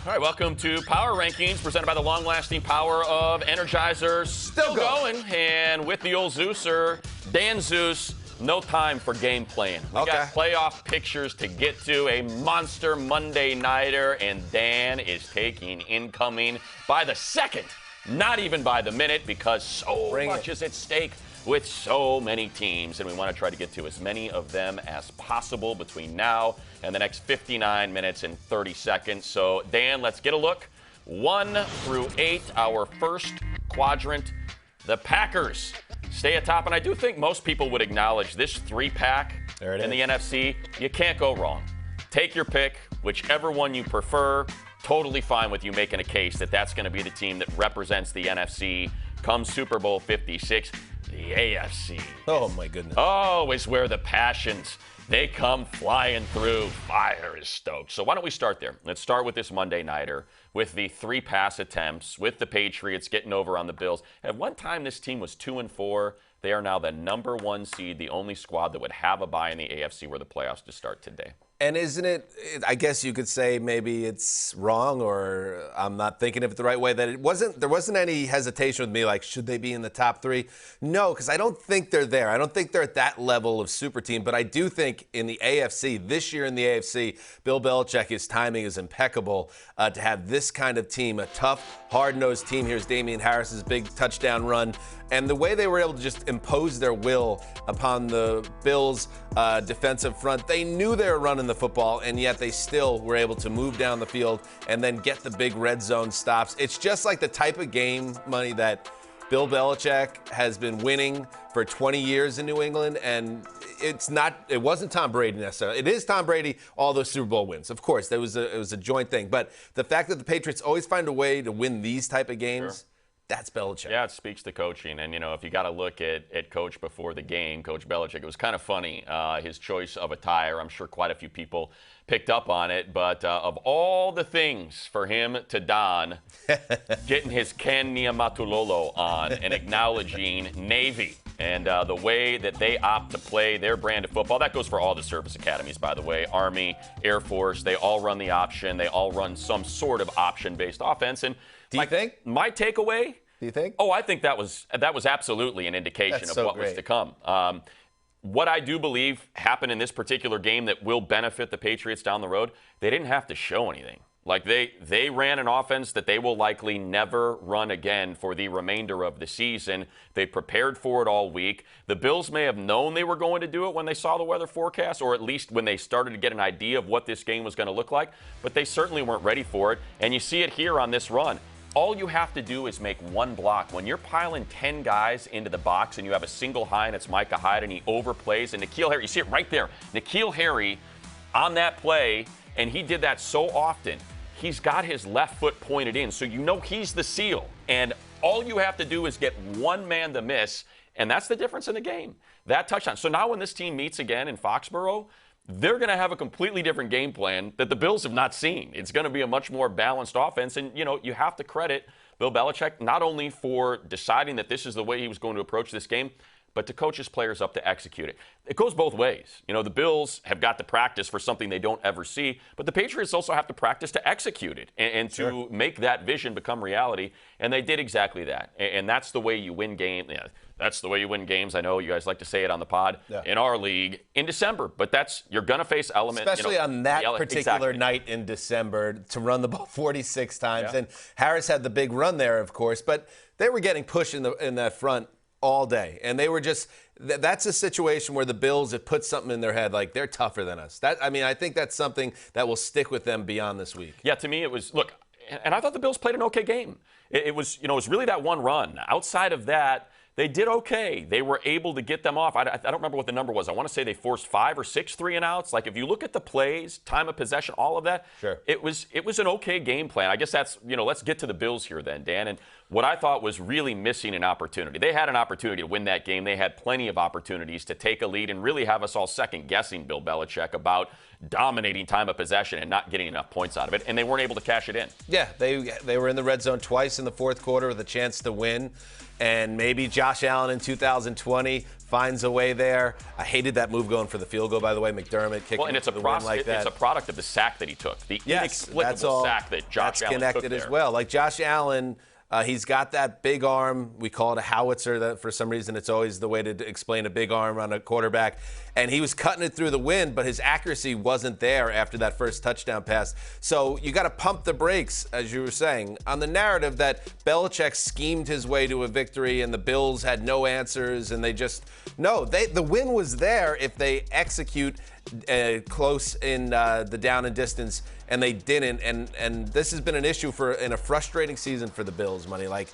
All right, welcome to Power Rankings, presented by the long-lasting power of Energizers. Still going, and with the old Zeuser, DanHanzus, no time for game playing. We got playoff pictures to get to, a monster Monday nighter, and Dan is taking incoming by the second, not even by the minute, because so much is at stake with so many teams, and we want to try to get to as many of them as possible between now and the next 59 minutes and 30 seconds. So, Dan, let's get a look. 1 through 8, our first quadrant. The Packers stay atop, and I do think most people would acknowledge this three-pack in the NFC. You can't go wrong. Take your pick, whichever one you prefer. Totally fine with you making a case that that's going to be the team that represents the NFC come Super Bowl 56. The AFC. Oh, my goodness. Oh, is where the passions, they come flying through. Fire is stoked. So why don't we start there? Let's start with this Monday nighter, with the 3 pass attempts, with the Patriots getting over on the Bills. At one time, this team was 2-4. They are now the #1 seed, the only squad that would have a bye in the AFC were the playoffs to start today. And isn't it, I guess you could say maybe it's wrong, or I'm not thinking of it the right way, that there wasn't any hesitation with me, like, should they be in the top 3? No, because I don't think they're there. I don't think they're at that level of super team, but I do think in the AFC, this year in the AFC, Bill Belichick, his timing is impeccable to have this kind of team, a tough, hard-nosed team. Here's Damian Harris's big touchdown run. And the way they were able to just impose their will upon the Bills' defensive front, they knew they were running the football, and yet they still were able to move down the field and then get the big red zone stops. It's just like the type of game, Money, that Bill Belichick has been winning for 20 years in New England, and it wasn't Tom Brady necessarily. It is Tom Brady, all those Super Bowl wins. Of course, it was a joint thing. But the fact that the Patriots always find a way to win these type of games, that's Belichick. Yeah, it speaks to coaching. And, if you got to look at Coach before the game, Coach Belichick, it was kind of funny, his choice of attire. I'm sure quite a few people picked up on it. But of all the things for him to don, getting his Ken Niumatalolo on and acknowledging Navy and the way that they opt to play their brand of football. That goes for all the service academies, by the way. Army, Air Force, they all run the option. They all run some sort of option-based offense. And do you think? My takeaway? Do you think? Oh, I think that was absolutely an indication of what was to come. What I do believe happened in this particular game that will benefit the Patriots down the road, they didn't have to show anything. Like, they ran an offense that they will likely never run again for the remainder of the season. They prepared for it all week. The Bills may have known they were going to do it when they saw the weather forecast, or at least when they started to get an idea of what this game was going to look like, but they certainly weren't ready for it. And you see it here on this run. All you have to do is make one block. When you're piling 10 guys into the box and you have a single high and it's Micah Hyde and he overplays, and N'Keal Harry, you see it right there. N'Keal Harry on that play, and he did that so often. He's got his left foot pointed in, so he's the seal. And all you have to do is get one man to miss, and that's the difference in the game. That touchdown. So now when this team meets again in Foxborough, they're going to have a completely different game plan that the Bills have not seen. It's going to be a much more balanced offense, and, you have to credit Bill Belichick not only for deciding that this is the way he was going to approach this game, but to coach his players up to execute it. It goes both ways. The Bills have got to practice for something they don't ever see, but the Patriots also have to practice to execute it and to make that vision become reality, and they did exactly that. And that's the way you win games. Yeah, that's the way you win games. I know you guys like to say it on the pod in our league in December, but you're going to face elements. Especially on that particular night in December to run the ball 46 times. And Harris had the big run there, of course, but they were getting pushed in that front all day. And they were just, that's a situation where the Bills have put something in their head, like they're tougher than us. I think that's something that will stick with them beyond this week. Yeah, to me it was, look, and I thought the Bills played an okay game. It was really that one run. Outside of that, they did okay. They were able to get them off. I don't remember what the number was. I want to say they forced 5 or 6 3-and-outs. Like, if you look at the plays, time of possession, all of that, it was an okay game plan. I guess that's, let's get to the Bills here then, Dan. And what I thought was really missing an opportunity. They had an opportunity to win that game. They had plenty of opportunities to take a lead and really have us all second-guessing Bill Belichick about dominating time of possession and not getting enough points out of it, and they weren't able to cash it in. Yeah, they were in the red zone twice in the fourth quarter with a chance to win. And maybe Josh Josh Allen in 2020 finds a way there. I hated that move going for the field goal, by the way. McDermott kicking and it's the win like that. It's a product of the sack that he took. The inexplicable sack that Josh Allen connected took there. as well. Like Josh Allen, he's got that big arm. We call it a howitzer. That for some reason it's always the way to explain a big arm on a quarterback. And he was cutting it through the wind, but his accuracy wasn't there after that first touchdown pass. So you got to pump the brakes, as you were saying, on the narrative that Belichick schemed his way to a victory and the Bills had no answers and they just the win was there if they execute close in the down and distance, and they didn't. And this has been an issue in a frustrating season for the Bills, Money. Like,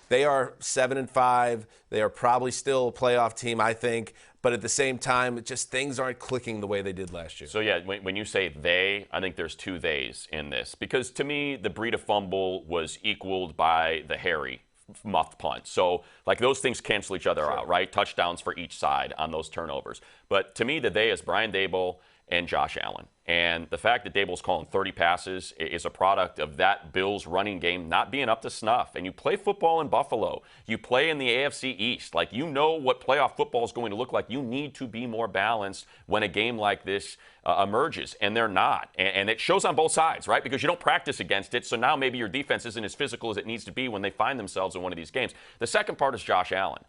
they are 7-5. They are probably still a playoff team, I think. But at the same time, just things aren't clicking the way they did last year. So, yeah, when you say they, I think there's two theys in this. Because to me, the Breida fumble was equaled by the Harry muffed punt. So, like, those things cancel each other out, right? Touchdowns for each side on those turnovers. But to me, the they is Brian Daboll and Josh Allen. And the fact that Daboll's calling 30 passes is a product of that Bills running game not being up to snuff. And you play football in Buffalo. You play in the AFC East. Like, you know what playoff football is going to look like. You need to be more balanced when a game like this emerges. And they're not. And it shows on both sides, right? Because you don't practice against it. So now maybe your defense isn't as physical as it needs to be when they find themselves in one of these games. The second part is Josh Allen.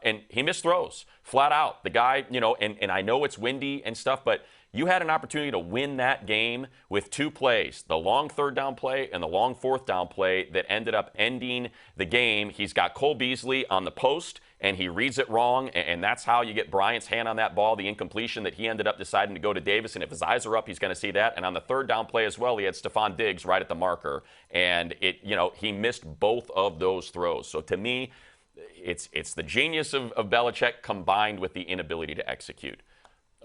And he missed throws, flat out. The guy, and I know it's windy and stuff, but you had an opportunity to win that game with two plays, the long third down play and the long fourth down play that ended up ending the game. He's got Cole Beasley on the post, and he reads it wrong, and that's how you get Bryant's hand on that ball, the incompletion that he ended up deciding to go to Davis, and if his eyes are up, he's going to see that. And on the third down play as well, he had Stephon Diggs right at the marker, and he missed both of those throws. So to me, it's the genius of Belichick combined with the inability to execute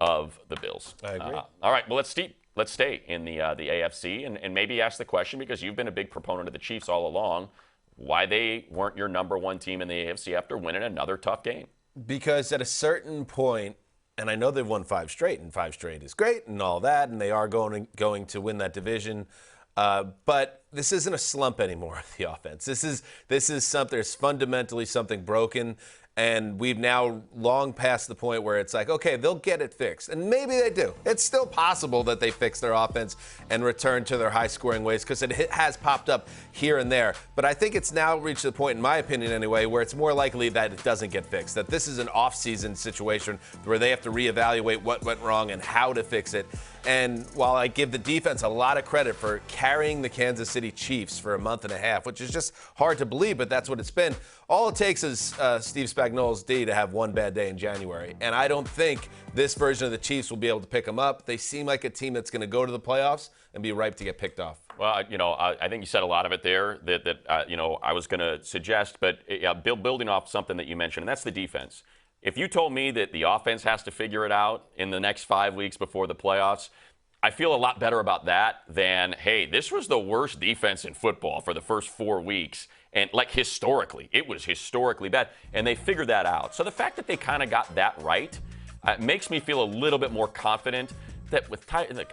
of the Bills. I agree. All right, well, let's stay in the AFC and maybe ask the question, because you've been a big proponent of the Chiefs all along, why they weren't your number one team in the AFC after winning another tough game. Because at a certain point, and I know they've won 5 straight, and 5 straight is great and all that, and they are going to win that division. But this isn't a slump anymore, the offense. This is something, there's fundamentally something broken. And we've now long past the point where it's like, okay, they'll get it fixed. And maybe they do. It's still possible that they fix their offense and return to their high-scoring ways, because it has popped up here and there. But I think it's now reached the point, in my opinion anyway, where it's more likely that it doesn't get fixed, that this is an off-season situation where they have to reevaluate what went wrong and how to fix it. And while I give the defense a lot of credit for carrying the Kansas City Chiefs for a month and a half, which is just hard to believe, but that's what it's been, all it takes is Steve Spagnuolo's D to have one bad day in January. And I don't think this version of the Chiefs will be able to pick them up. They seem like a team that's going to go to the playoffs and be ripe to get picked off. Well, I think you said a lot of it there that I was going to suggest, but building off something that you mentioned, and that's the defense. If you told me that the offense has to figure it out in the next 5 weeks before the playoffs, I feel a lot better about that than, hey, this was the worst defense in football for the first 4 weeks. And like historically, it was historically bad. And they figured that out. So the fact that they kind of got that right makes me feel a little bit more confident that with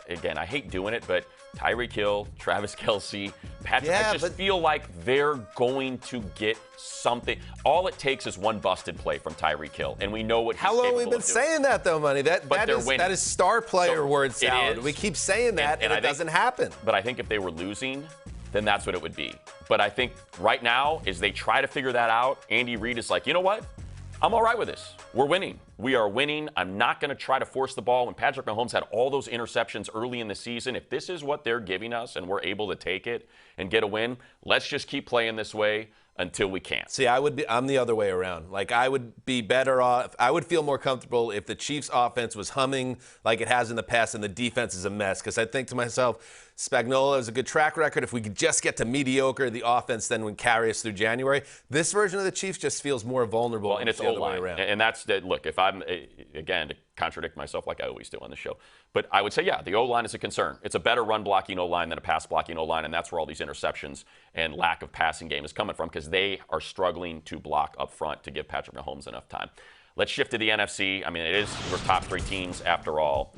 again, I hate doing it, but Tyreek Hill, Travis Kelce, Patrick, I just feel like they're going to get something. All it takes is one busted play from Tyreek Hill, and we know what he's How long capable have we been saying that, though, Money? That is star player word salad. We keep saying that, and it doesn't happen. But I think if they were losing, then that's what it would be. But I think right now, as they try to figure that out, Andy Reid is like, you know what? I'm all right with this. We're winning. We are winning. I'm not going to try to force the ball. When Patrick Mahomes had all those interceptions early in the season, if this is what they're giving us and we're able to take it and get a win, let's just keep playing this way until we can't. See, I'm the other way around. Like, I would be better off. I would feel more comfortable if the Chiefs' offense was humming like it has in the past and the defense is a mess. Because I think to myself, Spagnuolo has a good track record. If we could just get to mediocre, the offense then would carry us through January. This version of the Chiefs just feels more vulnerable. Well, and it's O-line. And that's, look, if I'm, again, to contradict myself like I always do on the show, but I would say, yeah, the O-line is a concern. It's a better run-blocking O-line than a pass-blocking O-line, and that's where all these interceptions and lack of passing game is coming from, because they are struggling to block up front to give Patrick Mahomes enough time. Let's shift to the NFC. I mean, we're top 3 teams after all.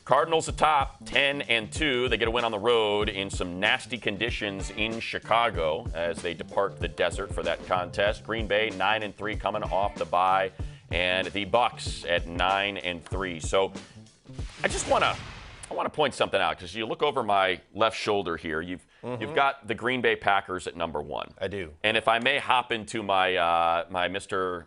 Cardinals atop 10-2. They get a win on the road in some nasty conditions in Chicago as they depart the desert for that contest. Green Bay 9-3 coming off the bye, and the Bucs at 9-3. So I just want to point something out because you look over my left shoulder here. You've got the Green Bay Packers at number 1. I do. And if I may hop into my my Mr.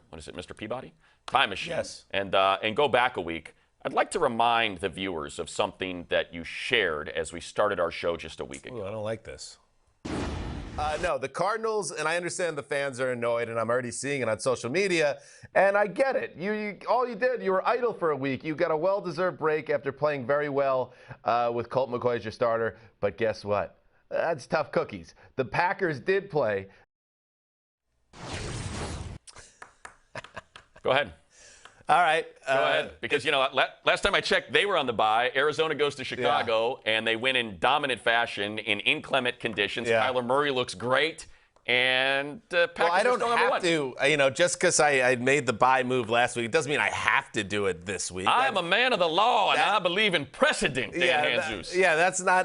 Peabody time machine, yes, and go back a week. I'd like to remind the viewers of something that you shared as we started our show just a week ago. Ooh, I don't like this. No, the Cardinals, and I understand the fans are annoyed, and I'm already seeing it on social media, and I get it. You were idle for a week. You got a well-deserved break after playing very well with Colt McCoy as your starter, but guess what? That's tough cookies. The Packers did play. Go ahead. All right. Go ahead. Because, last time I checked, they were on the bye. Arizona goes to Chicago, and they win in dominant fashion in inclement conditions. Yeah. Kyler Murray looks great, and Packers I don't are still have to, just because I made the bye move last week, it doesn't mean I have to do it this week. I'm a man of the law, and I believe in precedent, DanHanzus.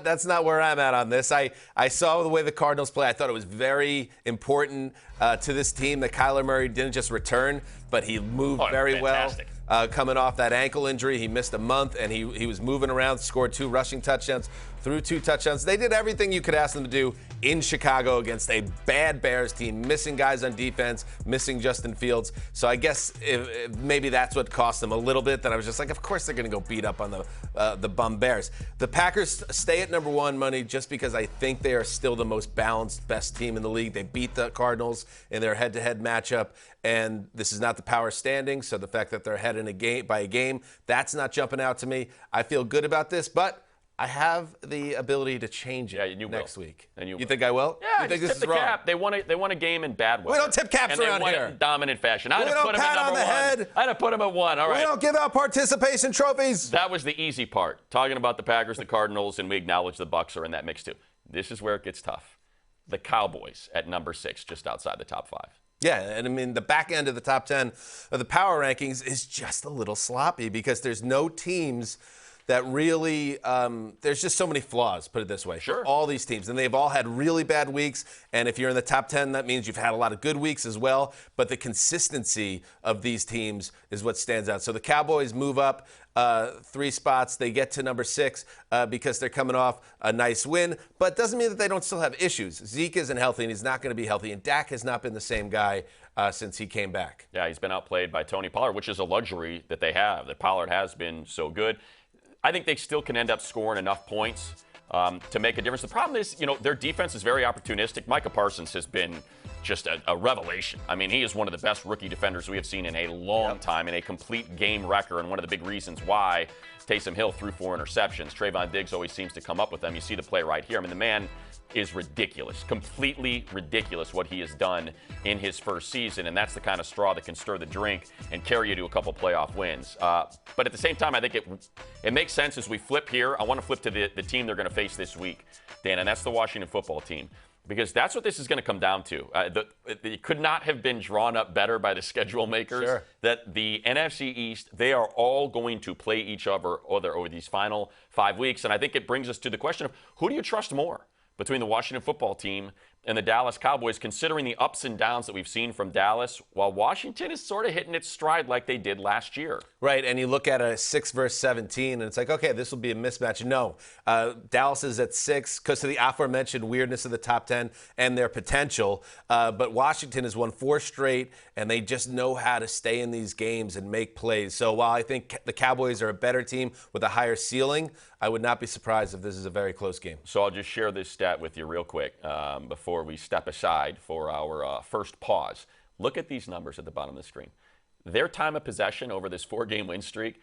That's not where I'm at on this. I saw the way the Cardinals play. I thought it was very important to this team that Kyler Murray didn't just return, but he moved very fantastic. well. Coming off that ankle injury, he missed a month, and he was moving around, scored 2 rushing touchdowns, threw 2 touchdowns. They did everything you could ask them to do in Chicago against a bad Bears team, missing guys on defense, missing Justin Fields. So I guess if maybe that's what cost them a little bit, that I was just like, of course they're going to go beat up on the bum Bears. The Packers stay at number 1, Money, just because I think they are still the most balanced, best team in the league. They beat the Cardinals in their head-to-head matchup, and this is not the power standing, so the fact that they're ahead in by a game, that's not jumping out to me. I feel good about this, but I have the ability to change it next week. And you think I will? Yeah, you think this is wrong? Cap. They won a game in bad weather. We don't tip caps around here. In dominant fashion. I'd we have don't put him pat at on number the 1. head. I'd have put him at 1. All right. We don't give out participation trophies. That was the easy part. Talking about the Packers, the Cardinals, and we acknowledge the Bucs are in that mix too. This is where it gets tough. The Cowboys at number 6, just outside the top 5. Yeah, and I mean, the back end of the top 10 of the power rankings is just a little sloppy because there's no teams that really, there's just so many flaws, put it this way, for all these teams. And they've all had really bad weeks. And if you're in the top 10, that means you've had a lot of good weeks as well. But the consistency of these teams is what stands out. So the Cowboys move up 3 spots. They get to number 6 because they're coming off a nice win. But it doesn't mean that they don't still have issues. Zeke isn't healthy, and he's not going to be healthy. And Dak has not been the same guy since he came back. Yeah, he's been outplayed by Tony Pollard, which is a luxury that they have. That Pollard has been so good. I think they still can end up scoring enough points to make a difference. The problem is, their defense is very opportunistic. Micah Parsons has been just a revelation. I mean, he is one of the best rookie defenders we have seen in a long time, and a complete game wrecker, and one of the big reasons why Taysom Hill threw 4 interceptions. Trayvon Diggs always seems to come up with them. You see the play right here. I mean, the man is ridiculous, completely ridiculous what he has done in his first season, and that's the kind of straw that can stir the drink and carry you to a couple playoff wins. But at the same time, I think it makes sense as we flip here. I want to flip to the team they're going to face this week, Dan, and that's the Washington football team, because that's what this is going to come down to. It could not have been drawn up better by the schedule makers. That the NFC East, they are all going to play each other over these final 5 weeks, and I think it brings us to the question of who do you trust more between the Washington football team and the Dallas Cowboys, considering the ups and downs that we've seen from Dallas, while Washington is sort of hitting its stride like they did last year. Right, and you look at a 6 versus 17, and it's like, okay, this will be a mismatch. No, Dallas is at 6 because of the aforementioned weirdness of the top 10 and their potential. But Washington has won 4 straight, and they just know how to stay in these games and make plays. So while I think the Cowboys are a better team with a higher ceiling, I would not be surprised if this is a very close game. So I'll just share this stat with you real quick before we step aside for our first pause. Look at these numbers at the bottom of the screen. Their time of possession over this 4-game win streak,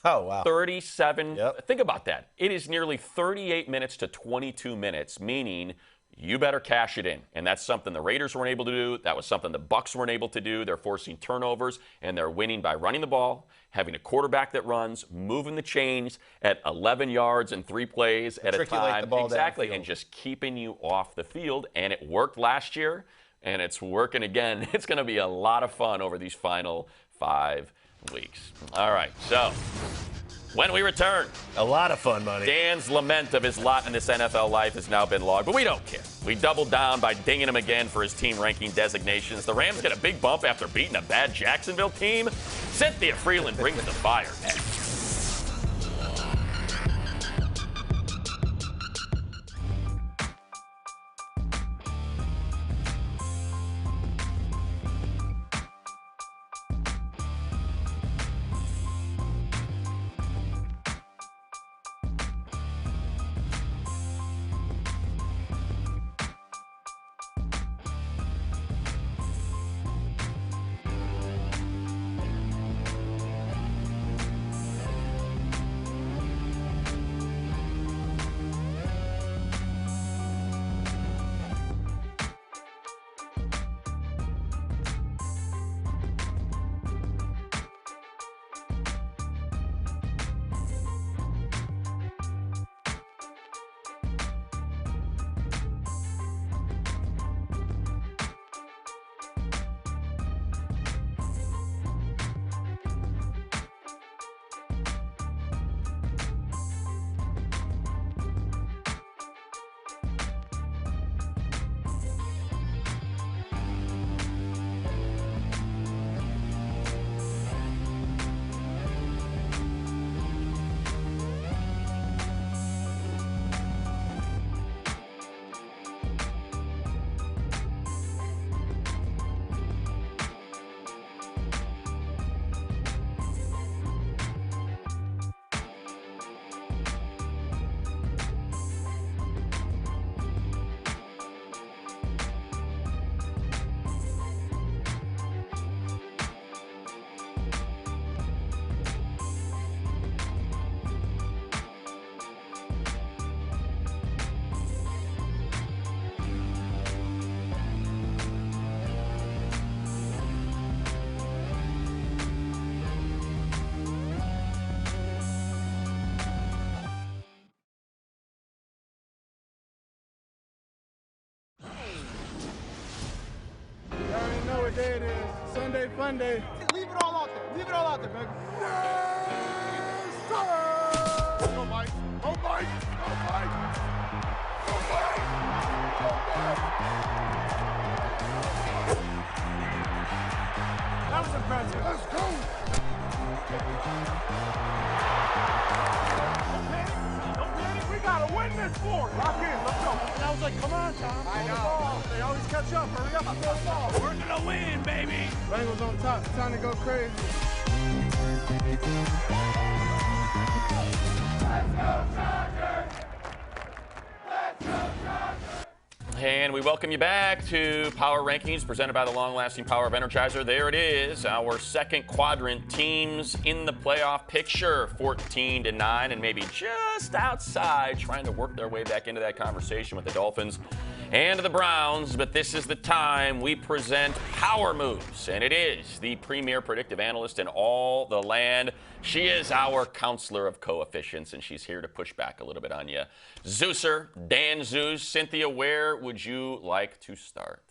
37. Think about that. It is nearly 38 minutes to 22 minutes, meaning you better cash it in. And that's something the Raiders weren't able to do. That was something the Bucs weren't able to do. They're forcing turnovers, and they're winning by running the ball, having a quarterback that runs, moving the chains at 11 yards and 3 plays at a time. The ball exactly, and just keeping you off the field. And it worked last year, and it's working again. It's going to be a lot of fun over these final 5 weeks. All right, so When we return, a lot of fun money. Dan's lament of his lot in this NFL life has now been logged, but we don't care. We doubled down by dinging him again for his team ranking designations. The Rams get a big bump after beating a bad Jacksonville team. Cynthia Freeland brings the fire. Day it is. Sunday fun day. Leave it all out there. Leave it all out there, baby. Yes, sir! Go, Mike. Go, Mike. Go, Mike. Go, Mike. Go, Mike. That was impressive. Let's go. Don't panic. We gotta win this for it. Lock in. Let's go. And I was like, come on, Tom. I know. They always catch up. Hurry up and throw the ball. We're gonna win, baby. Bengals on top. It's time to go crazy. Let's go, Chargers! Let's go, Chargers! And we welcome you back to Power Rankings presented by the long-lasting power of Energizer. There it is, our second quadrant. Teams in the playoff picture, 14-9, and maybe just outside, trying to work their way back into that conversation with the Dolphins and the Browns. But this is the time we present Power Moves, and it is the premier predictive analyst in all the land. She is our counselor of coefficients, and she's here to push back a little bit on you. Zeuser, DanHanzus. Cynthia, where would you like to start?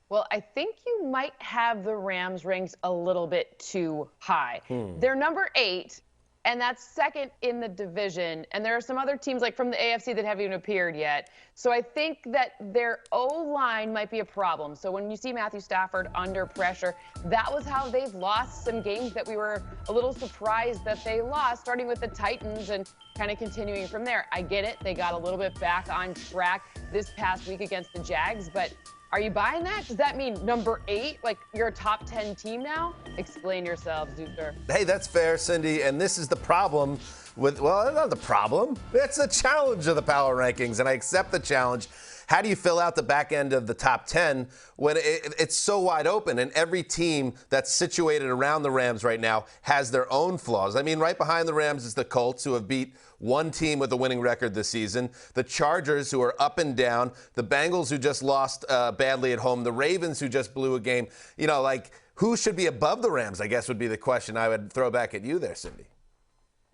Well, I think you might have the Rams ranked a little bit too high. They're number 8, and that's second in the division. And there are some other teams like from the AFC that haven't even appeared yet. So I think that their O-line might be a problem. So when you see Matthew Stafford under pressure, that was how they've lost some games that we were a little surprised that they lost, starting with the Titans and kind of continuing from there. I get it. They got a little bit back on track this past week against the Jags, but are you buying that? Does that mean number 8, like you're a top 10 team now? Explain yourself, Zeuser. Hey, that's fair, Cindy. And this is the problem with, well, not the problem. It's the challenge of the power rankings, and I accept the challenge. How do you fill out the back end of the top 10 when it's so wide open, and every team that's situated around the Rams right now has their own flaws? I mean, right behind the Rams is the Colts, who have beat one team with a winning record this season, the Chargers, who are up and down, the Bengals, who just lost badly at home, the Ravens, who just blew a game. You know, like, who should be above the Rams, I guess, would be the question I would throw back at you there, Cindy.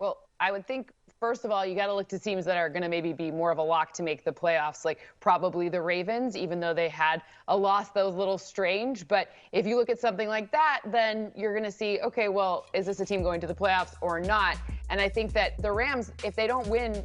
Well, I would think first of all, you got to look to teams that are going to maybe be more of a lock to make the playoffs, like probably the Ravens, even though they had a loss that was a little strange. But if you look at something like that, then you're going to see, okay, well, is this a team going to the playoffs or not? And I think that the Rams, if they don't win,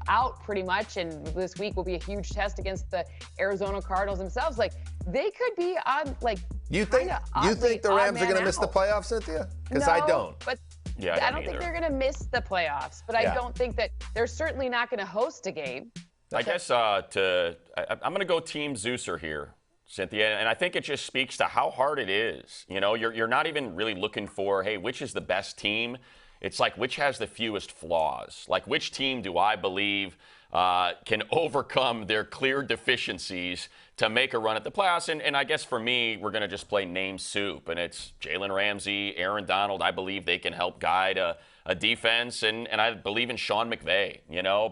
out pretty much, and this week will be a huge test against the Arizona Cardinals themselves, like they could be on, like, you think the Rams are going to miss the playoffs, Cynthia? Because I don't. But yeah, I don't think they're going to miss the playoffs, but I don't think that they're certainly not going to host a game. I guess I'm going to go Team Zeuser here, Cynthia, and I think it just speaks to how hard it is. You're not even really looking for, hey, which is the best team? It's like, which has the fewest flaws? Like, which team do I believe can overcome their clear deficiencies to make a run at the playoffs? And I guess for me, we're going to just play name soup. And it's Jalen Ramsey, Aaron Donald. I believe they can help guide a defense. And I believe in Sean McVay,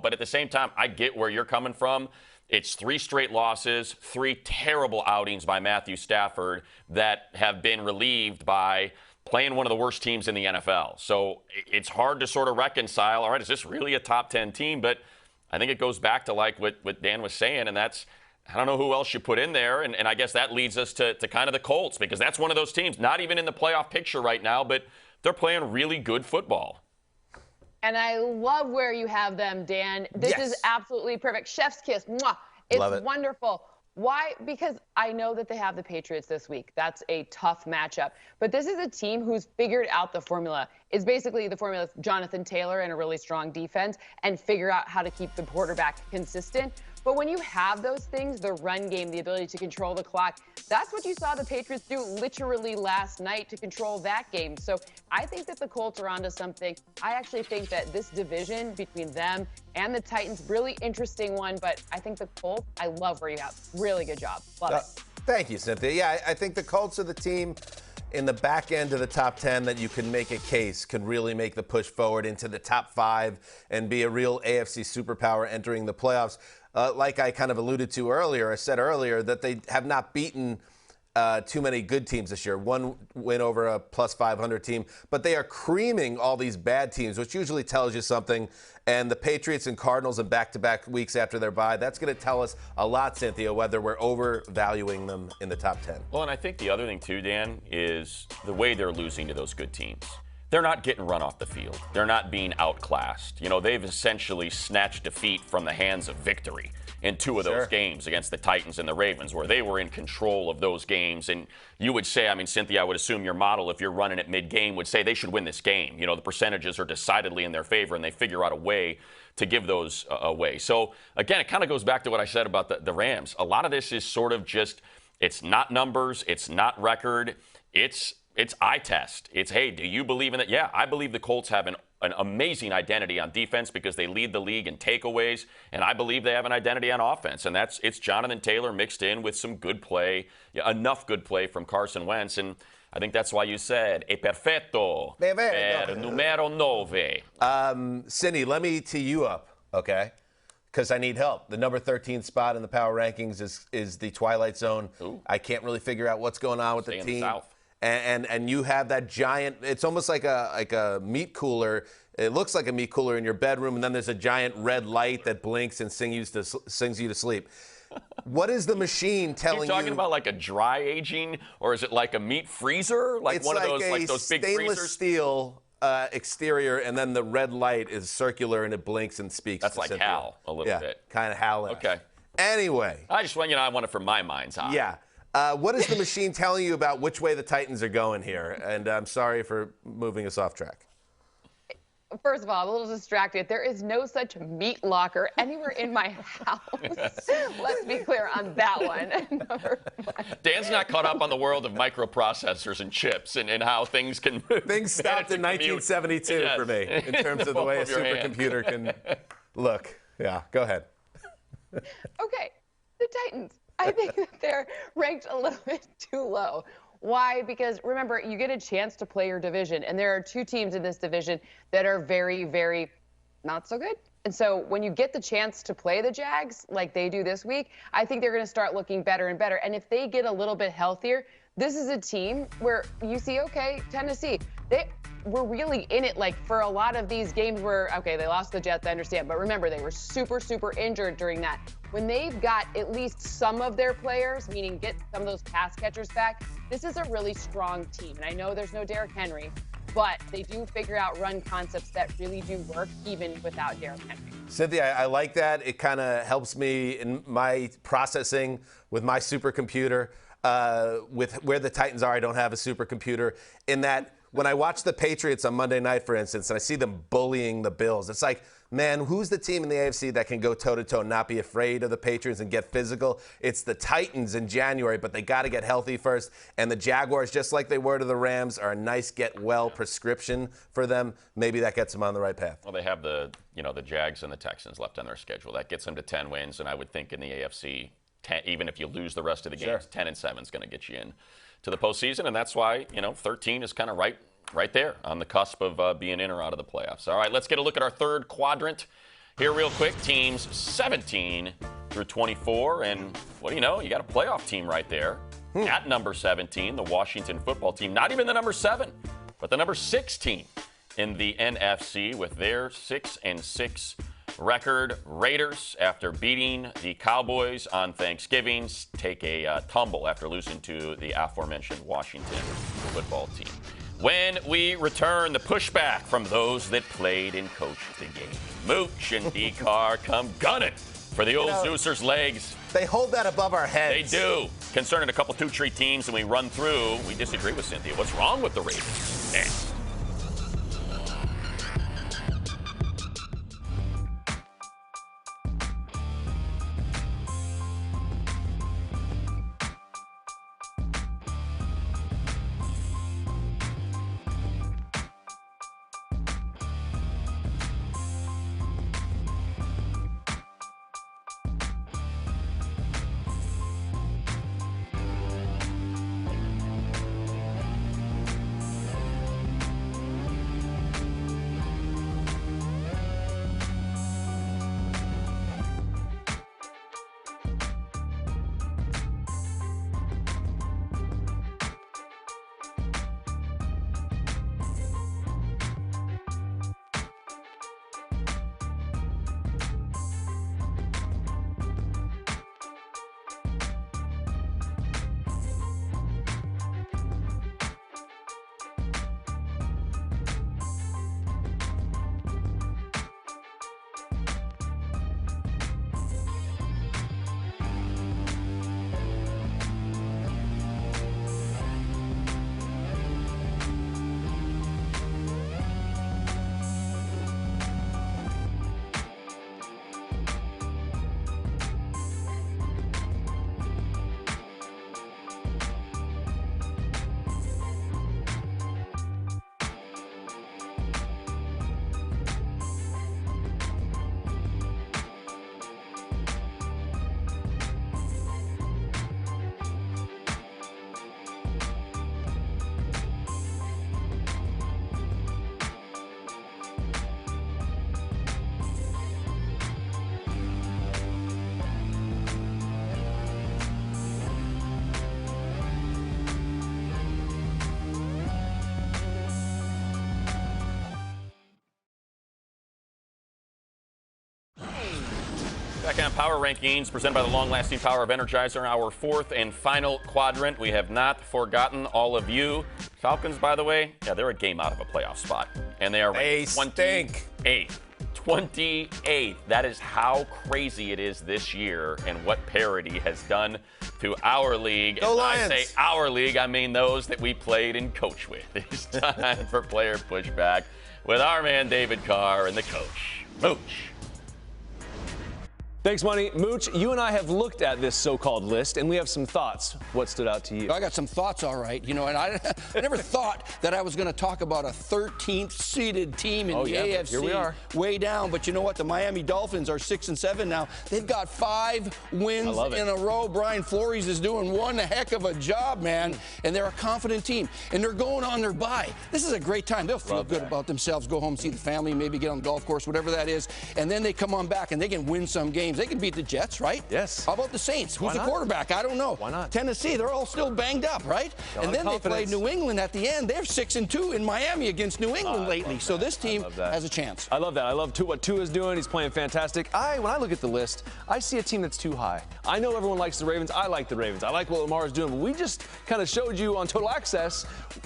But at the same time, I get where you're coming from. It's 3 straight losses, 3 terrible outings by Matthew Stafford that have been relieved by playing one of the worst teams in the NFL. So it's hard to sort of reconcile, all right, is this really a top 10 team? But I think it goes back to like what Dan was saying, and that's, I don't know who else you put in there. And I guess that leads us to kind of the Colts, because that's one of those teams, not even in the playoff picture right now, but they're playing really good football. And I love where you have them, Dan. This is absolutely perfect. Chef's kiss. Mwah. It's wonderful. Why? Because I know that they have the Patriots this week. That's a tough matchup. But this is a team who's figured out the formula. It's basically the formula of Jonathan Taylor and a really strong defense, and figure out how to keep the quarterback consistent. But when you have those things, the run game, the ability to control the clock, that's what you saw the Patriots do literally last night to control that game. So I think that the Colts are onto something. I actually think that this division between them and the Titans, really interesting one. But I think the Colts, I love where you have. Really good job. Love it. Thank you, Cynthia. Yeah, I think the Colts are the team in the back end of the top 10 that you can make a case can really make the push forward into the top 5 and be a real AFC superpower entering the playoffs. Like I kind of alluded to earlier, I said earlier that they have not beaten too many good teams this year. One win over a plus 500 team, but they are creaming all these bad teams, which usually tells you something. And the Patriots and Cardinals in back-to-back weeks after their bye, that's going to tell us a lot, Cynthia, whether we're overvaluing them in the top 10. Well, and I think the other thing, too, Dan, is the way they're losing to those good teams. They're not getting run off the field. They're not being outclassed. They've essentially snatched defeat from the hands of victory in 2 of those games against the Titans and the Ravens, where they were in control of those games. And you would say, Cynthia, I would assume your model, if you're running it mid-game, would say they should win this game. The percentages are decidedly in their favor, and they figure out a way to give those away. So, again, it kind of goes back to what I said about the Rams. A lot of this is sort of just, it's not numbers, it's not record, it's eye test. It's, hey, do you believe in it? Yeah, I believe the Colts have an amazing identity on defense because they lead the league in takeaways, and I believe they have an identity on offense, and it's Jonathan Taylor mixed in with some good play, enough good play from Carson Wentz, and I think that's why you said, "E perfetto per numero 9." Cindy, let me tee you up, okay? Because I need help. The number 13 spot in the power rankings is the Twilight Zone. Ooh. I can't really figure out what's going on with the team. In the South. And you have that giant, it's almost like a meat cooler. It looks like a meat cooler in your bedroom, and then there's a giant red light that blinks and sings you to sleep. What is the machine telling you? Are you talking about like a dry aging, or is it like a meat freezer? Like it's one like of those big stainless freezers? steel exterior, and then the red light is circular and it blinks and speaks. That's like Cynthia. HAL a little bit. Kind of HAL. Okay. Anyway. I just want I want it for my mind's eye. Yeah. What is the machine telling you about which way the Titans are going here? And I'm sorry for moving us off track. First of all, I'm a little distracted. There is no such meat locker anywhere in my house. Let's be clear on that one. Dan's not caught up on the world of microprocessors and chips and how things can move. Things stopped in 1972 for me in terms of the way a supercomputer can look. Yeah, go ahead. Okay, the Titans. I think that they're ranked a little bit too low. Why? Because remember, you get a chance to play your division, and there are 2 teams in this division that are very, very not so good. And so when you get the chance to play the Jags like they do this week, I think they're going to start looking better and better. And if they get a little bit healthier, this is a team where you see, okay, Tennessee, they were really in it, like, for a lot of these games where, okay, they lost the Jets, I understand, but remember, they were super, super injured during that. When they've got at least some of their players, meaning get some of those pass catchers back, this is a really strong team. And I know there's no Derrick Henry, but they do figure out run concepts that really do work even without Derrick Henry. Cynthia, I like that. It kind of helps me in my processing with my supercomputer. With where the Titans are, I don't have a supercomputer. In that, when I watch the Patriots on Monday night, for instance, and I see them bullying the Bills, it's like, man, who's the team in the AFC that can go toe-to-toe, not be afraid of the Patriots and get physical? It's the Titans in January, but they got to get healthy first. And the Jaguars, just like they were to the Rams, are a nice get-well prescription for them. Maybe that gets them on the right path. Well, they have the Jags and the Texans left on their schedule. That gets them to 10 wins, and I would think in the AFC, 10, even if you lose the rest of the games, 10-7 is going to get you in to the postseason, and that's why 13 is kind of right there on the cusp of being in or out of the playoffs. All right, let's get a look at our third quadrant here real quick. Teams 17 through 24, and what do you know? You got a playoff team right there at number 17, the Washington football team. Not even the number 7, but the number 6 team in the NFC with their 6-6 record. Raiders, after beating the Cowboys on Thanksgiving, take a tumble after losing to the aforementioned Washington football team. When we return, the pushback from those that played and coached the game. Mooch and D-Car come gunning for the old Zeusers' legs. They hold that above our heads. They do. Concerning a couple 2-3 teams, and we run through, we disagree with Cynthia. What's wrong with the Raiders? Next. Back on Power Rankings, presented by the long-lasting power of Energizer, our fourth and final quadrant. We have not forgotten all of you. Falcons, by the way, yeah, they're a game out of a playoff spot. And they are ranked 28th. 28th. That is how crazy it is this year and what parity has done to our league. Go and Lions. I say our league, I mean those that we played and coached with. It's time for Player Pushback with our man David Carr and the coach, Mooch. Thanks, Money. Mooch, you and I have looked at this so-called list, and we have some thoughts. What stood out to you? I got some thoughts, all right. And I never thought that I was going to talk about a 13th seeded team in the AFC. Here we are. Way down. But you know what? The Miami Dolphins are 6-7 now. They've got 5 wins in a row. Brian Flores is doing one heck of a job, man. And they're a confident team. And they're going on their bye. This is a great time. They'll feel good about themselves, go home, see the family, maybe get on the golf course, whatever that is. And then they come on back and they can win some games. teams. They can beat the Jets, right? Yes. How about the Saints? Who's the quarterback? I don't know. Why not? Tennessee, they're all still banged up, right? And then they played New England at the end. They're 6-2 in Miami against New England lately. So this team has a chance. I love that. I love what Tua's doing. He's playing fantastic. When I look at the list, I see a team that's too high. I know everyone likes the Ravens. I like the Ravens. I like what Lamar is doing. But we just kind of showed you on Total Access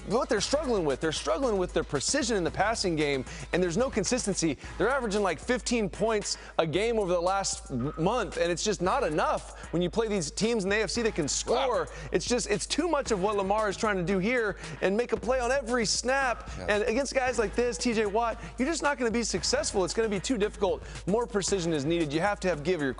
what they're struggling with. They're struggling with their precision in the passing game, and there's no consistency. They're averaging like 15 points a game over the last month, and it's just not enough when you play these teams in the AFC that can score. It's too much of what Lamar is trying to do here and make a play on every snap. And against guys like this, TJ Watt, you're just not going to be successful. It's going to be too difficult. More precision is needed. You have to give your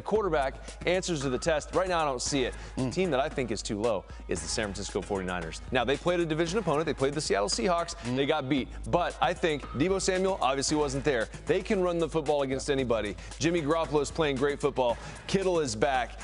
quarterback answers to the test. Right now, I don't see it. The team that I think is too low is the San Francisco 49ers. Now, they played a division opponent. They played the Seattle Seahawks. They got beat. But I think Deebo Samuel obviously wasn't there. They can run the football against anybody. Jimmy Garoppolo is playing great football. Kittle is back.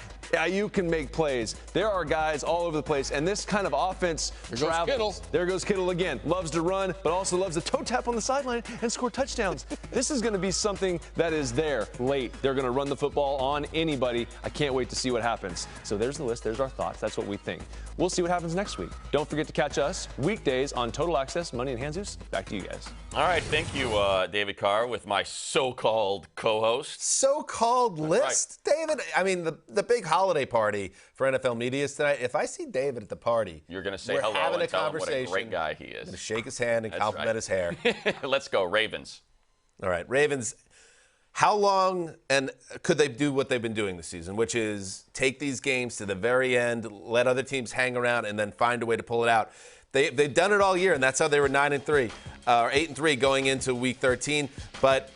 You can make plays. There are guys all over the place, and this kind of offense travels. There goes Kittle again. Loves to run, but also loves to toe tap on the sideline and score touchdowns. This is going to be something that is there late. They're going to run the football on anybody. I can't wait to see what happens. So there's the list. There's our thoughts. That's what we think. We'll see what happens next week. Don't forget to catch us weekdays on Total Access. Money and HanZzus. Back to you guys. All right. Thank you, David Carr, with my so-called co-host. So-called list? Right. David, I mean, the big holiday party for NFL media is tonight. If I see David at the party, you're going to say hello and tell him what a great guy he is. I'm going to shake his hand and compliment his hair. Let's go, Ravens. All right, Ravens. How long and could they do what they've been doing this season, which is take these games to the very end, let other teams hang around, and then find a way to pull it out? They've done it all year, and that's how they were 9-3 or 8-3 going into Week 13. But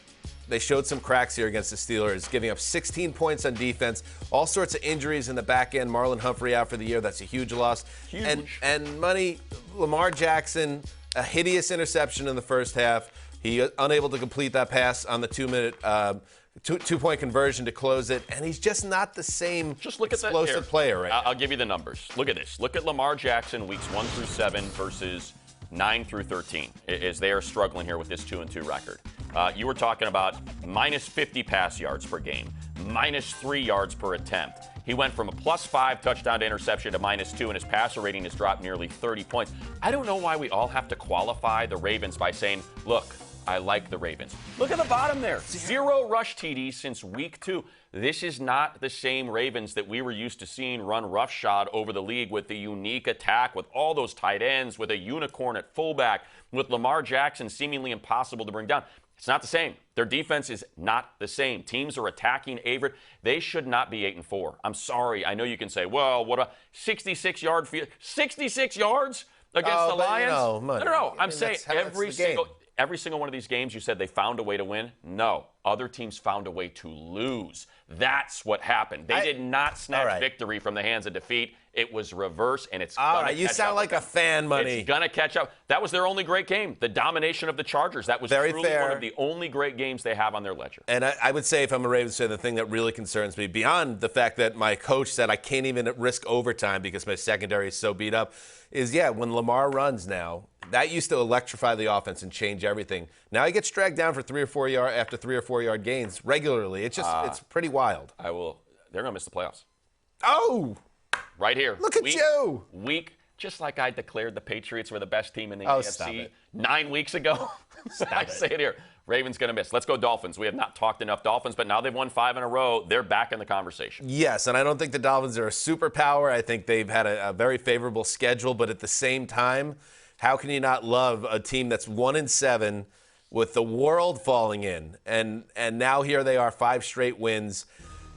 they showed some cracks here against the Steelers, giving up 16 points on defense, all sorts of injuries in the back end. Marlon Humphrey out for the year. That's a huge loss. Huge. And money, Lamar Jackson, a hideous interception in the first half. He unable to complete that pass on the 2-minute two-point conversion to close it, and he's just not the same explosive player right now. I'll give you the numbers. Look at this. Look at Lamar Jackson weeks 1 through 7 versus 9 through 13, as they are struggling here with this 2-2 record. You were talking about minus 50 pass yards per game, minus 3 yards per attempt. He went from a +5 touchdown to interception to -2, and his passer rating has dropped nearly 30 points. I don't know why we all have to qualify the Ravens by saying, look, I like the Ravens. Look at the bottom there. 0 rush TDs since week 2. This is not the same Ravens that we were used to seeing run roughshod over the league with the unique attack, with all those tight ends, with a unicorn at fullback, with Lamar Jackson seemingly impossible to bring down. It's not the same. Their defense is not the same. Teams are attacking Averett. They should not be 8-4. I'm sorry. I know you can say, well, what a 66-yard field. 66 yards against the Lions? No. I'm saying every single one of these games, you said they found a way to win. No. Other teams found a way to lose. That's what happened. They did not snatch victory from the hands of defeat. It was reverse, and it's all right. You sound like a fan, Money. It's gonna catch up. That was their only great game. The domination of the Chargers. That was truly one of the only great games they have on their ledger. And I would say, if I'm a Ravens fan, the thing that really concerns me, beyond the fact that my coach said I can't even risk overtime because my secondary is so beat up, is when Lamar runs now, that used to electrify the offense and change everything. Now he gets dragged down for 3 or 4 yard after 3 or 4 yard gains regularly. It's just it's pretty wild. They're gonna miss the playoffs. Oh. Right here. Look at you. Just like I declared the Patriots were the best team in the AFC 9 weeks ago. I say it here. Ravens going to miss. Let's go Dolphins. We have not talked enough Dolphins, but now they've won 5 in a row. They're back in the conversation. Yes, and I don't think the Dolphins are a superpower. I think they've had a very favorable schedule, but at the same time, how can you not love a team that's 1-7 with the world falling in? And now here they are, 5 straight wins.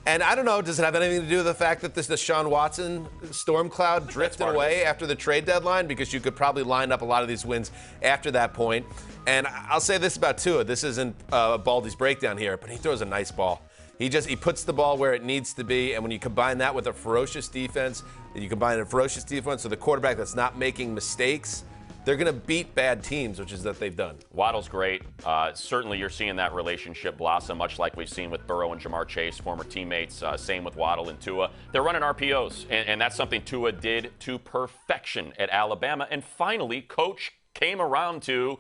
And I don't know, does it have anything to do with the fact that the Deshaun Watson storm cloud drifted away after the trade deadline? Because you could probably line up a lot of these wins after that point. And I'll say this about Tua. This isn't Baldy's breakdown here, but he throws a nice ball. He puts the ball where it needs to be. And when you combine that with a ferocious defense, with the quarterback that's not making mistakes, they're going to beat bad teams, which is that they've done. Waddle's great. Certainly you're seeing that relationship blossom, much like we've seen with Burrow and Jamar Chase, former teammates. Same with Waddle and Tua. They're running RPOs, and that's something Tua did to perfection at Alabama. And finally, Coach came around to,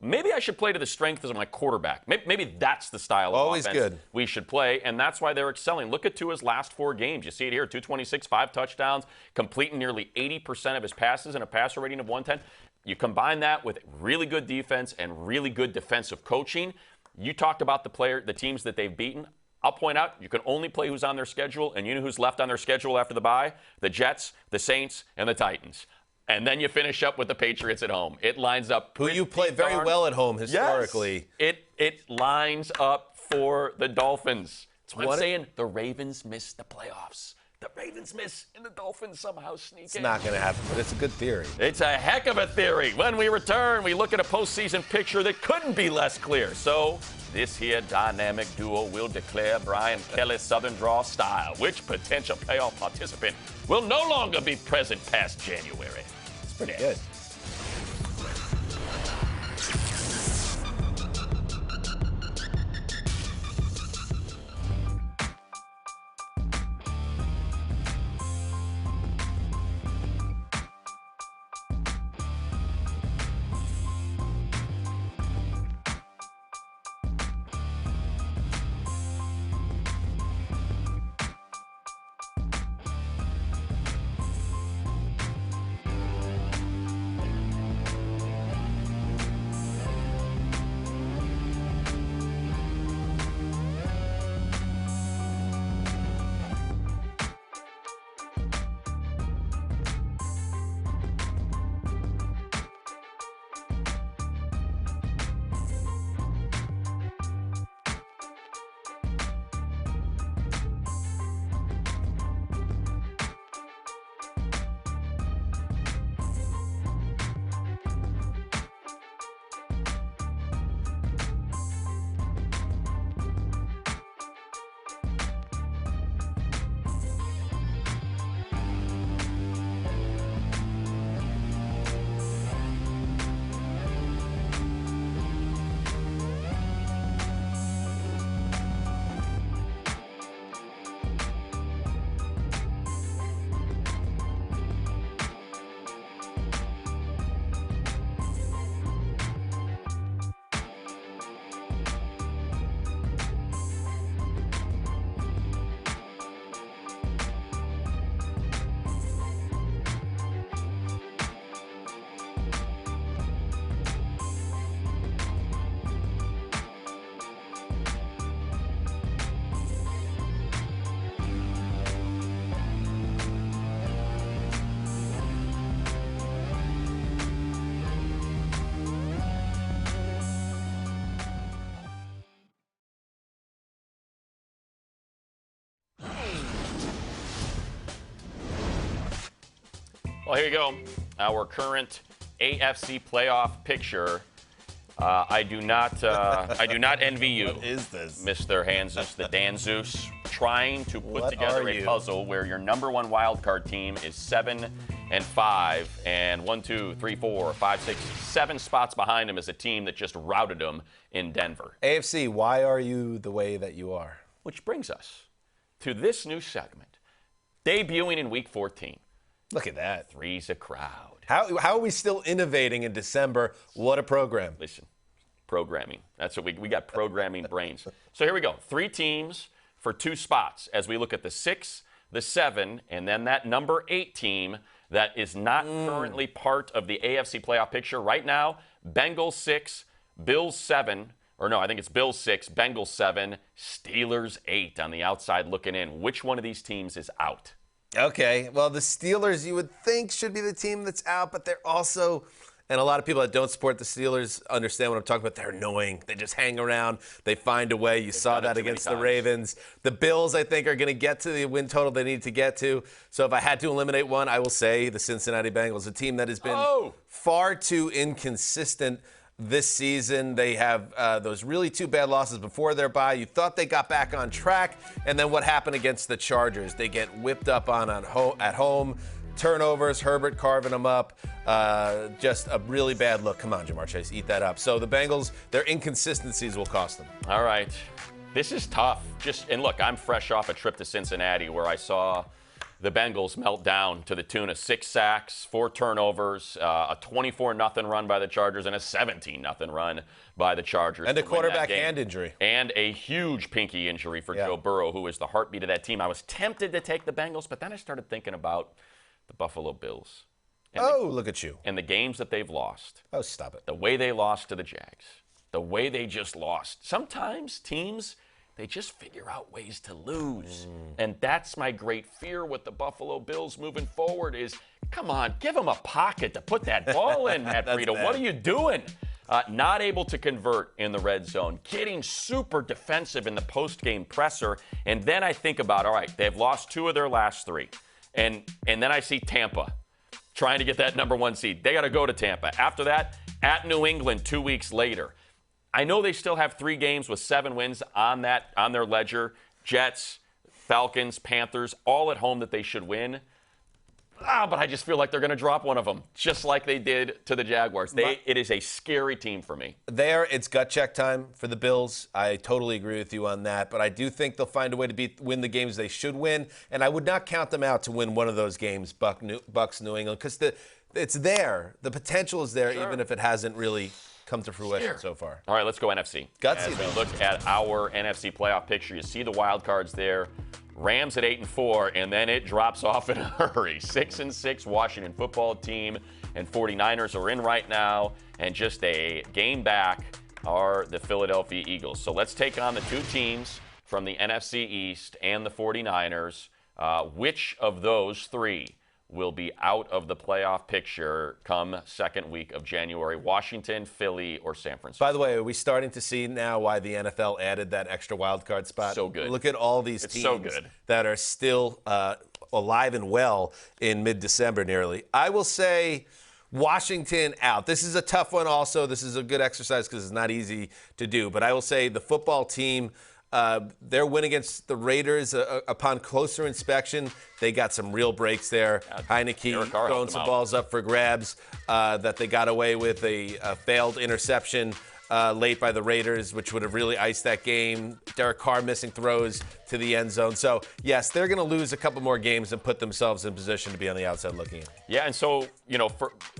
maybe I should play to the strength of my quarterback. Maybe that's the style of offense we should play, and that's why they're excelling. Look at Tua's last 4 games. You see it here, 226, 5 touchdowns, completing nearly 80% of his passes and a passer rating of 110. You combine that with really good defense and really good defensive coaching. You talked about the teams that they've beaten. I'll point out, you can only play who's on their schedule, and you know who's left on their schedule after the bye? The Jets, the Saints, and the Titans. And then you finish up with the Patriots at home. It lines up. Who you play very well at home historically. Yes. It lines up for the Dolphins. That's why I'm saying the Ravens miss the playoffs. The Ravens miss and the Dolphins somehow sneak in. It's not going to happen, but it's a good theory. It's a heck of a theory. When we return, we look at a postseason picture that couldn't be less clear. So this here dynamic duo will declare Brian Kelly's Southern Draw style. Which potential playoff participant will no longer be present past January? It's pretty good. Well, here you go. Our current AFC playoff picture. I do not envy you. What is this? Mr. Hanzus, the DanHanzus, trying to put together a puzzle where your number 1 wildcard team is 7-5, and 1, 2, 3, 4, 5, 6, 7 spots behind him is a team that just routed them in Denver. AFC, why are you the way that you are? Which brings us to this new segment, debuting in Week 14. Look at that. Three's a crowd. How are we still innovating in December? What a program. Listen, programming. That's what we got, programming brains. So here we go. 3 teams for 2 spots as we look at the 6, the 7, and then that number 8 team that is not currently part of the AFC playoff picture. Right now, Bengals 6, Bills 7, or no, I think it's Bills 6, Bengals 7, Steelers 8 on the outside looking in. Which one of these teams is out? Okay, well, the Steelers, you would think, should be the team that's out, but they're also, and a lot of people that don't support the Steelers understand what I'm talking about. They're annoying. They just hang around. They find a way. You saw that against the Ravens. The Bills, I think, are going to get to the win total they need to get to. So if I had to eliminate one, I will say the Cincinnati Bengals, a team that has been far too inconsistent this season. They have those really 2 bad losses before their bye. You thought they got back on track, and then what happened against the Chargers? They get whipped up on at home. Turnovers, Herbert carving them up. Just a really bad look. Come on, Jamar Chase, eat that up. So the Bengals, their inconsistencies will cost them. All right. This is tough. And look, I'm fresh off a trip to Cincinnati where I saw the Bengals melt down to the tune of 6 sacks, 4 turnovers, a 24-0 run by the Chargers, and a 17-0 run by the Chargers. And a quarterback hand injury. And a huge pinky injury for Joe Burrow, who is the heartbeat of that team. I was tempted to take the Bengals, but then I started thinking about the Buffalo Bills. Look at you. And the games that they've lost. Oh, stop it. The way they lost to the Jags. The way they just lost. Sometimes teams, they just figure out ways to lose. And that's my great fear with the Buffalo Bills moving forward is, come on, give them a pocket to put that ball in, Matt Breida. What are you doing? Not able to convert in the red zone. Getting super defensive in the post-game presser. And then I think about, all right, they've lost 2 of their last 3. And then I see Tampa trying to get that #1 seed. They got to go to Tampa. After that, at New England 2 weeks later. I know they still have 3 games with 7 wins on their ledger. Jets, Falcons, Panthers, all at home that they should win. But I just feel like they're going to drop one of them, just like they did to the Jaguars. It is a scary team for me. It's gut check time for the Bills. I totally agree with you on that. But I do think they'll find a way to win the games they should win. And I would not count them out to win one of those games, Bucks, New England, because it's there. The potential is there, even if it hasn't really come to fruition so far. All right, let's go NFC. Gutsy. As we look at our NFC playoff picture, you see the wild cards there. Rams at 8-4, and then it drops off in a hurry. 6-6 Washington football team and 49ers are in right now, and just a game back are the Philadelphia Eagles. So let's take on the 2 teams from the NFC East and the 49ers. Which of those 3 will be out of the playoff picture come second week of January? Washington, Philly, or San Francisco? By the way, are we starting to see now why the NFL added that extra wild card spot? So good. Look at all these teams that are still alive and well in mid-December nearly. I will say Washington out. This is a tough one also. This is a good exercise because it's not easy to do. But I will say the football team, their win against the Raiders, upon closer inspection, they got some real breaks there. Heineke throwing some balls up for grabs that they got away with, a failed interception late by the Raiders, which would have really iced that game. Derek Carr missing throws to the end zone. So, yes, they're going to lose a couple more games and put themselves in position to be on the outside looking in. Yeah, and so,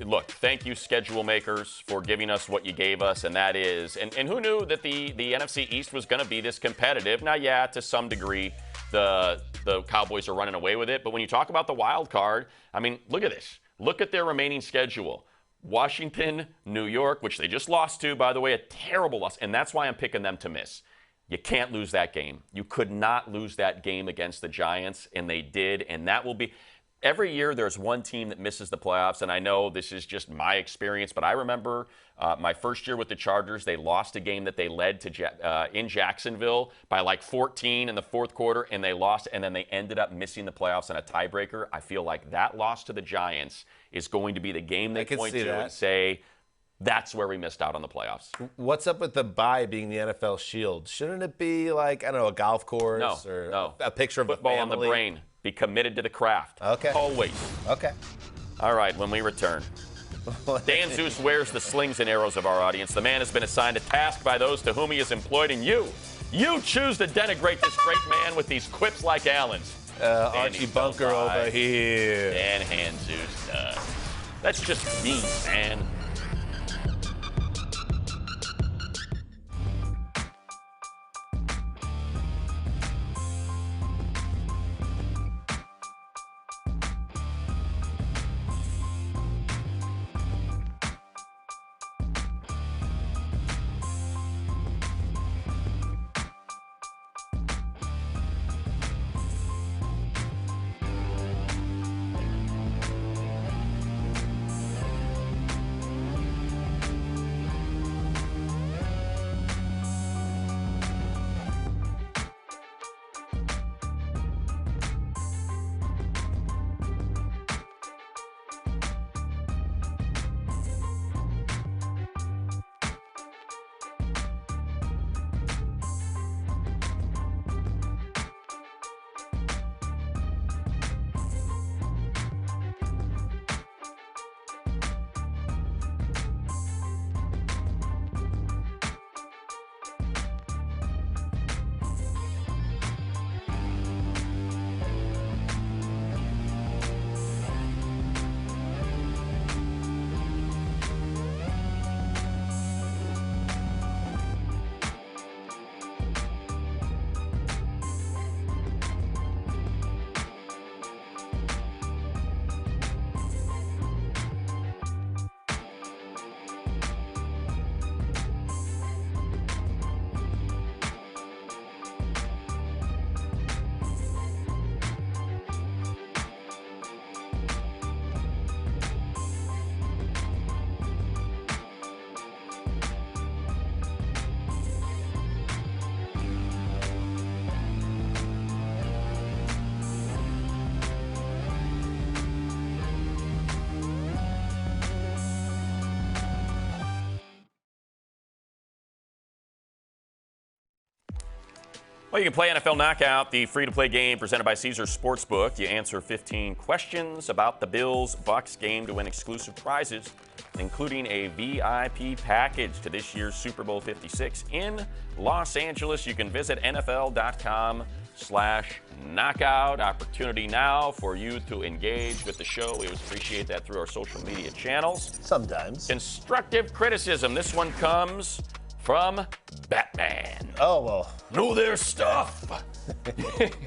look, thank you, schedule makers, for giving us what you gave us, and that is, and who knew that the NFC East was going to be this competitive? Now, yeah, to some degree, the Cowboys are running away with it, but when you talk about the wild card, I mean, look at this. Look at their remaining schedule. Washington, New York, which they just lost to, by the way, a terrible loss. And that's why I'm picking them to miss. You can't lose that game. You could not lose that game against the Giants, and they did. And that will be – every year there's one team that misses the playoffs, and I know this is just my experience, but I remember my first year with the Chargers, they lost a game that they led to in Jacksonville by like 14 in the fourth quarter, and they lost, and then they ended up missing the playoffs in a tiebreaker. I feel like that loss to the Giants is going to be the game they point to and say, that's where we missed out on the playoffs. What's up with the bye being the NFL Shield? Shouldn't it be like, I don't know, a golf course or a picture of football a on the brain? Be committed to the craft. Okay. Always. Okay. All right, when we return. DanHanzus wears the slings and arrows of our audience. The man has been assigned a task by those to whom he is employed, and you choose to denigrate this great man with these quips like Allen's. Archie Bunker over here. DanHanzus. That's just me, man. Well, you can play NFL Knockout, the free-to-play game presented by Caesars Sportsbook. You answer 15 questions about the Bills-Bucs game to win exclusive prizes, including a VIP package to this year's Super Bowl 56 in Los Angeles. You can visit NFL.com/knockout. Opportunity now for you to engage with the show. We always appreciate that through our social media channels. Sometimes. Constructive criticism. This one comes from Batman. Oh, well. Know their stuff.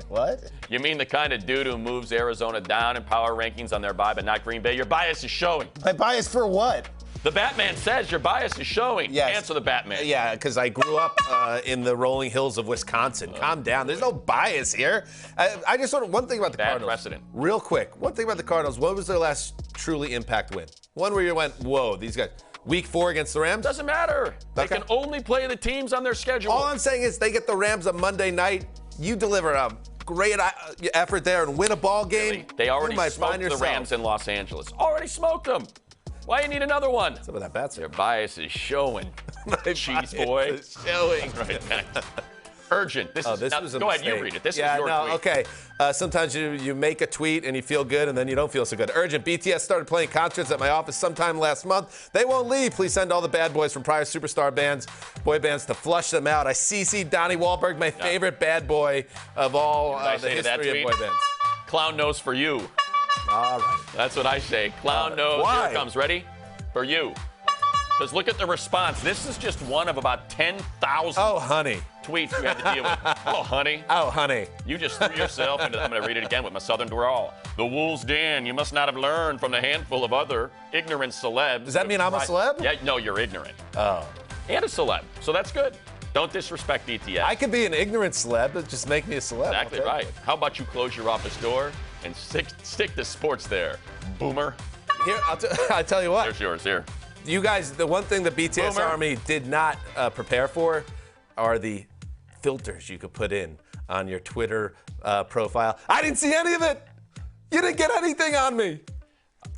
What? You mean the kind of dude who moves Arizona down in power rankings on their bye, but not Green Bay? Your bias is showing. My bias for what? The Batman says your bias is showing. Yes. Answer the Batman. Yeah, because I grew up in the rolling hills of Wisconsin. Calm down. There's no bias here. I just want one thing about the Bad Cardinals. precedent. Real quick. One thing about the Cardinals. What was their last truly impact win? One where you went, whoa, these guys. Week 4 against the Rams? Doesn't matter. They can only play the teams on their schedule. All I'm saying is they get the Rams on Monday night. You deliver a great effort there and win a ball game. Really? They already smoked the Rams in Los Angeles. Already smoked them. Why you need another one? Some of that bad Your bias is showing. Cheese boy. Is showing. Right. Urgent. This was a go mistake. ahead, you read it. This is yeah, your no, tweet. Okay. Sometimes you make a tweet and you feel good and then you don't feel so good. Urgent. BTS started playing concerts at my office sometime last month. They won't leave. Please send all the bad boys from prior superstar bands, boy bands, to flush them out. I CC Donnie Wahlberg, my favorite bad boy of all the history of boy bands. Clown nose for you. All right. That's what I say. Clown nose. Why? Here it comes. Ready? For you. Because look at the response. This is just one of about 10,000 Oh, honey. tweets we had to deal with. Oh, honey. Oh, honey. You just threw yourself into, I'm going to read it again with my southern drawl. The Wolves Den, you must not have learned from the handful of other ignorant celebs. Does that mean I'm a celeb? Yeah, no, you're ignorant. Oh. And a celeb, so that's good. Don't disrespect DTS. I could be an ignorant celeb, but just make me a celeb. Exactly right. How about you close your office door and stick to sports there, boomer? Here, I'll tell you what. There's yours, here. You guys, the one thing the BTS Boomer. Army did not prepare for are the filters you could put in on your Twitter profile. I didn't see any of it. You didn't get anything on me.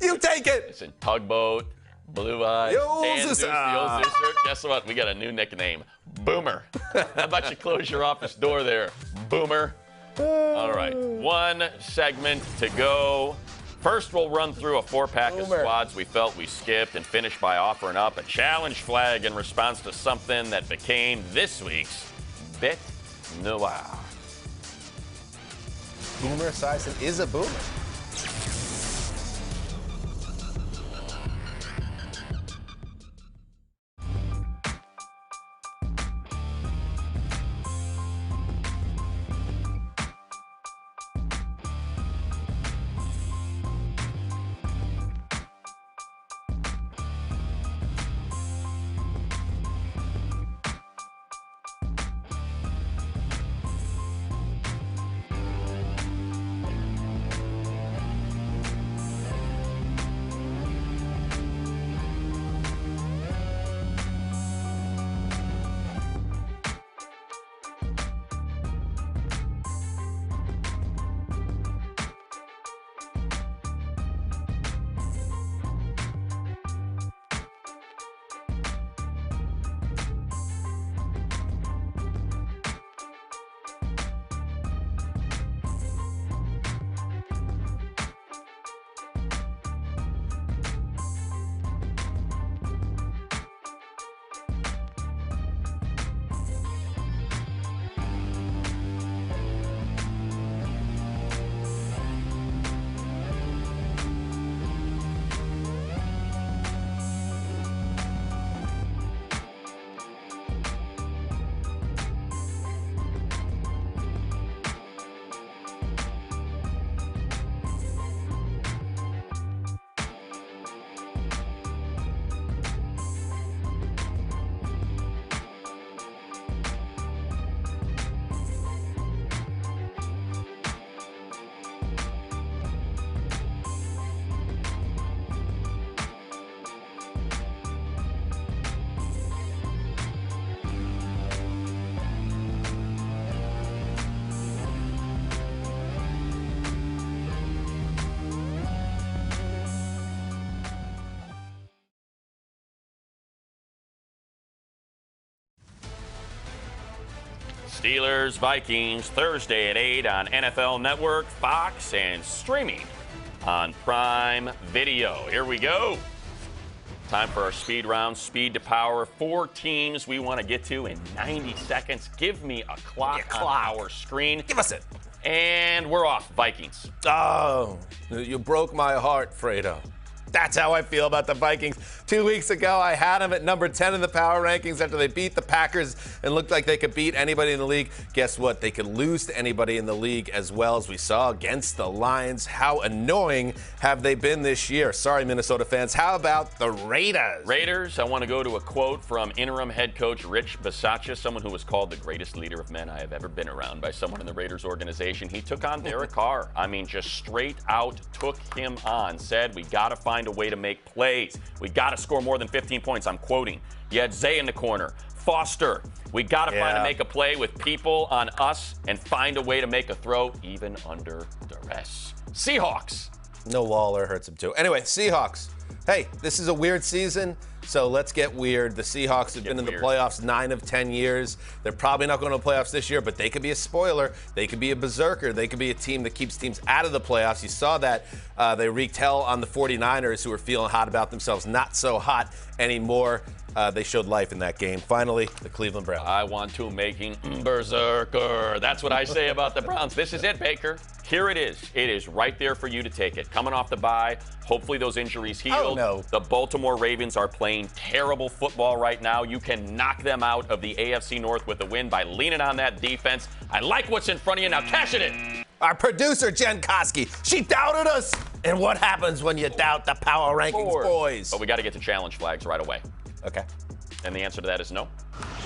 You take it. It's in Tugboat, Blue Eyes, DanHanzus, the old Zooster. Guess what? We got a new nickname, Boomer. How about you close your office door there, Boomer? All right, one segment to go. First, we'll run through a 4-pack of squads we felt we skipped and finish by offering up a challenge flag in response to something that became this week's Bit Noir. Boomer Esiason is a boomer. Steelers, Vikings, Thursday at 8 on NFL Network, Fox, and streaming on Prime Video. Here we go. Time for our speed round, speed to power. 4 teams we want to get to in 90 seconds. Give me a clock on our screen. Give us it. And we're off. Vikings. Oh, you broke my heart, Fredo. That's how I feel about the Vikings. 2 weeks ago, I had them at number 10 in the power rankings after they beat the Packers and looked like they could beat anybody in the league. Guess what? They could lose to anybody in the league as well, as we saw against the Lions. How annoying have they been this year? Sorry, Minnesota fans. How about the Raiders? Raiders, I want to go to a quote from interim head coach Rich Bisaccia, someone who was called the greatest leader of men I have ever been around by someone in the Raiders organization. He took on Derek Carr. I mean, just straight out took him on. Said, we got to find a way to make plays. We got to score more than 15 points. I'm quoting. You had Zay in the corner. Foster. We got to find to make a play with people on us and find a way to make a throw even under duress. Seahawks. No, Waller hurts him too. Anyway, Seahawks. Hey, this is a weird season, so let's get weird. The Seahawks have been in the playoffs 9 of 10 years. They're probably not going to the playoffs this year, but they could be a spoiler. They could be a berserker. They could be a team that keeps teams out of the playoffs. You saw that. They wreaked hell on the 49ers, who were feeling hot about themselves. Not so hot anymore. They showed life in that game. Finally, the Cleveland Browns. I want to making berserker. That's what I say about the Browns. This is it, Baker. Here it is. It is right there for you to take it. Coming off the bye, hopefully those injuries healed. Oh, no. The Baltimore Ravens are playing terrible football right now. You can knock them out of the AFC North with a win by leaning on that defense. I like what's in front of you. Now cash it in. Our producer, Jen Koski, she doubted us. And what happens when you doubt the power rankings, boys? But we got to get to challenge flags right away. Okay. And the answer to that is no.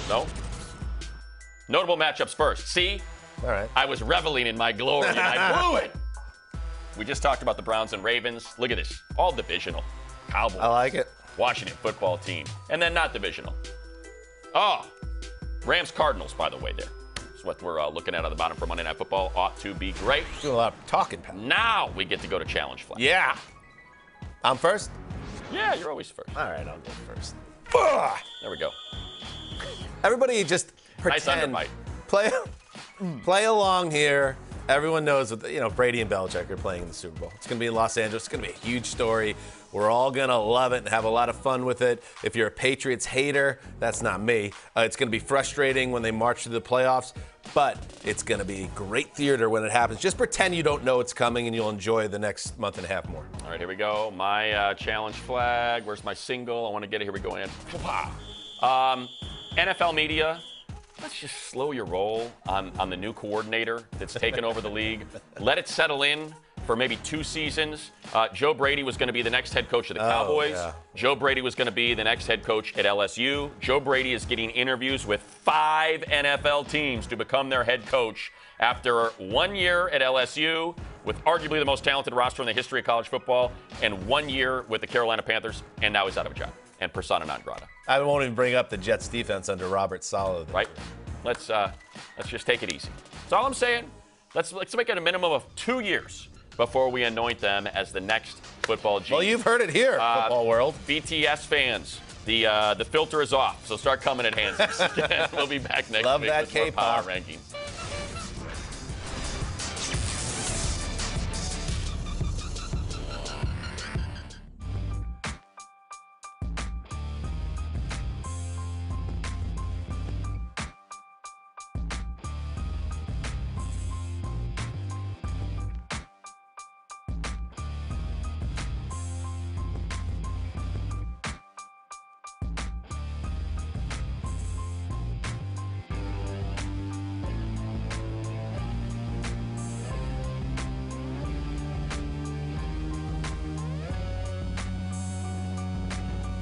No. Notable matchups first. See? All right. I was reveling in my glory and I blew it. We just talked about the Browns and Ravens. Look at this. All divisional. Cowboys. I like it. Washington football team. And then not divisional. Oh. Rams Cardinals, by the way, there. That's what we're looking at on the bottom for Monday Night Football. Ought to be great. Doing a lot of talking, pal. Now we get to go to challenge flag. Yeah. I'm first? Yeah, you're always first. All right, I'll go first. There we go. Everybody just pretend. Nice Play along here. Everyone knows that, Brady and Belichick are playing in the Super Bowl. It's going to be in Los Angeles. It's going to be a huge story. We're all going to love it and have a lot of fun with it. If you're a Patriots hater, that's not me. It's going to be frustrating when they march through the playoffs, but it's going to be great theater when it happens. Just pretend you don't know it's coming and you'll enjoy the next month and a half more. All right, here we go. My challenge flag. Where's my single? I want to get it. Here we go. NFL media. Let's just slow your roll on the new coordinator that's taken over the league. Let it settle in for maybe 2 seasons. Joe Brady was going to be the next head coach of the Cowboys. Yeah. Joe Brady was going to be the next head coach at LSU. Joe Brady is getting interviews with 5 NFL teams to become their head coach after 1 year at LSU with arguably the most talented roster in the history of college football and 1 year with the Carolina Panthers, and now he's out of a job. And persona non grata. I won't even bring up the Jets defense under Robert Saleh. Right? Let's just take it easy. That's all I'm saying. Let's make it a minimum of 2 years before we anoint them as the next football genius. Well, you've heard it here, football world. BTS fans, the filter is off, so start coming at DanHanzus. We'll be back next week with more power rankings.